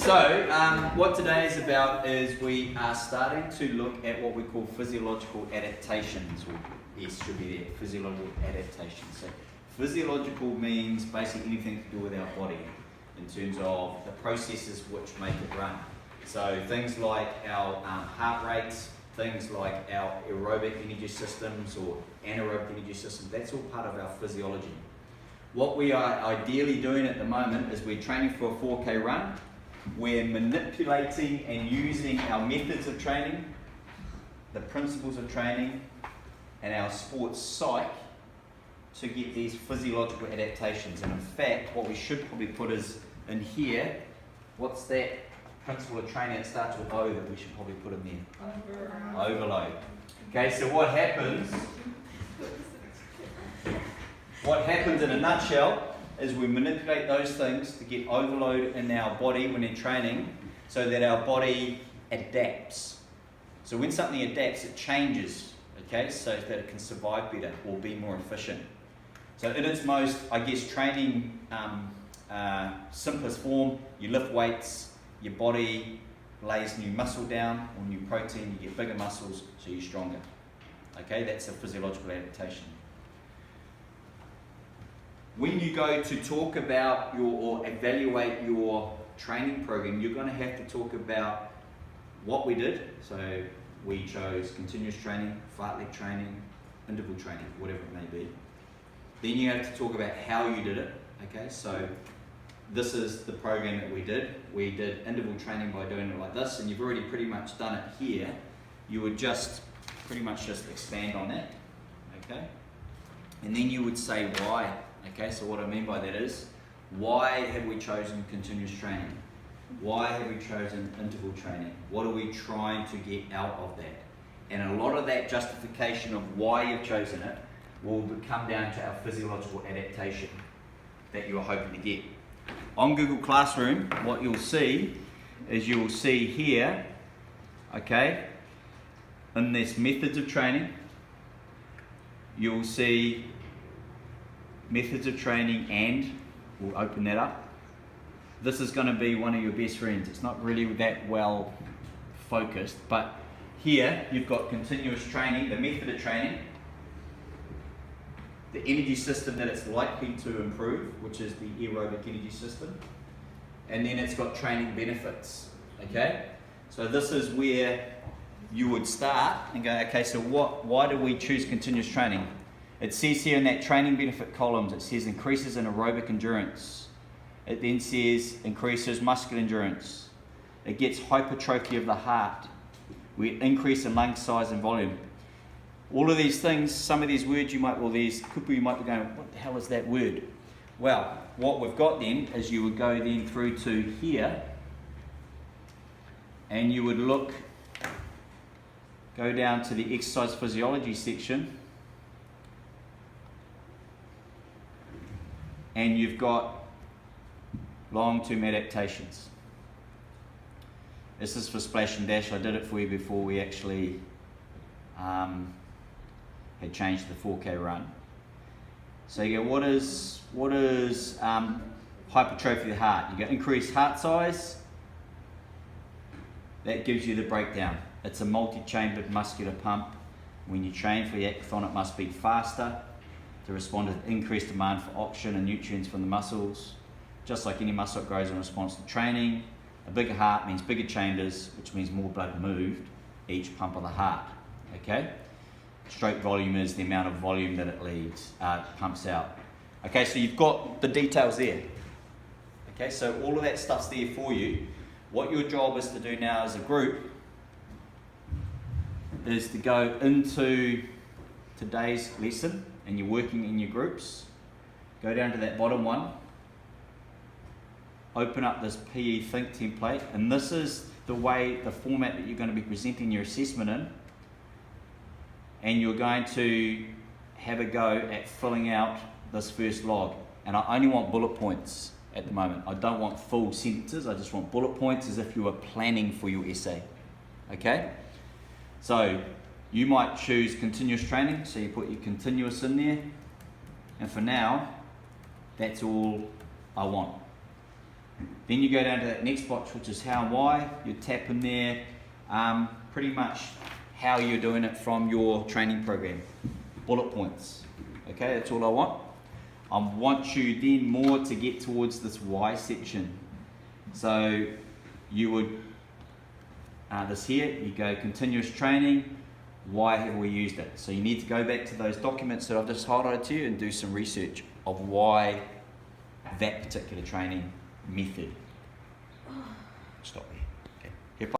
What today is about is we are starting to look at what we call physiological adaptations, or S should be there, physiological adaptations. So physiological means basically anything to do with our body in terms of the processes which make it run. So things like our heart rates, things like our aerobic energy systems or anaerobic energy systems, that's all part of our physiology. What we are ideally doing at the moment is we're training for a 4K run. We're manipulating and using our methods of training, the principles of training, and our sports psych to get these physiological adaptations. And in fact, what we should probably put is in here, what's that principle of training that starts with O that we should probably put in there? Overload. Okay, so what happens in a nutshell is we manipulate those things to get overload in our body when in training so that our body adapts. So when something adapts, it changes, okay, so that it can survive better or be more efficient. So in its most, I guess, training simplest form, you lift weights, your body lays new muscle down or new protein, you get bigger muscles, so you're stronger. Okay, that's a physiological adaptation. When you go to talk about or evaluate your training program, you're going to have to talk about what we did. So we chose continuous training, fartlek training, interval training, whatever it may be. Then you have to talk about how you did it. Okay, so this is the program that we did. We did interval training by doing it like this, and you've already pretty much done it here. You would just pretty much just expand on that. Okay, and then you would say why. Okay, so what I mean by that is, why have we chosen continuous training? Why have we chosen interval training? What are we trying to get out of that? And a lot of that justification of why you've chosen it will come down to our physiological adaptation that you're hoping to get. On Google Classroom, what you'll see is you'll see here, okay, in this methods of training, you'll see methods of training, and we'll open that up. This is going to be one of your best friends. It's not really that well focused, but here you've got continuous training, the method of training, the energy system that it's likely to improve, which is the aerobic energy system, and then it's got training benefits. Okay, so this is where you would start and go, okay, so why do we choose continuous training? It says here in that training benefit columns, it says increases in aerobic endurance. It then says increases muscular endurance. It gets hypertrophy of the heart. We increase in lung size and volume. All of these things, some of these words you might be going, what the hell is that word? Well, what we've got then is you would go then through to here, and you would go down to the exercise physiology section, and you've got long-term adaptations. This is for Splash and Dash. I did it for you before we actually had changed the 4K run. So you go, what is hypertrophy of the heart? You go increased heart size. That gives you the breakdown. It's a multi-chambered muscular pump. When you train for the hackathon, it must beat faster to respond to increased demand for oxygen and nutrients from the muscles. Just like any muscle, it grows in response to training. A bigger heart means bigger chambers, which means more blood moved each pump of the heart. Okay? Stroke volume is the amount of volume that it pumps out. Okay, so you've got the details there. Okay, so all of that stuff's there for you. What your job is to do now as a group is to go into today's lesson, and you're working in your groups. Go down to that bottom one. Open up this PE Think template, and this is the format that you're going to be presenting your assessment in. And you're going to have a go at filling out this first log. And I only want bullet points at the moment. I don't want full sentences. I just want bullet points as if you were planning for your essay. Okay? So you might choose continuous training, so you put your continuous in there. And for now, that's all I want. Then you go down to that next box, which is how and why. You tap in there, pretty much how you're doing it from your training program. Bullet points. Okay, that's all I want. I want you then more to get towards this why section. So you would, this here, you go continuous training, why have we used it? So you need to go back to those documents that I've just highlighted to you and do some research of why that particular training method. Stop here.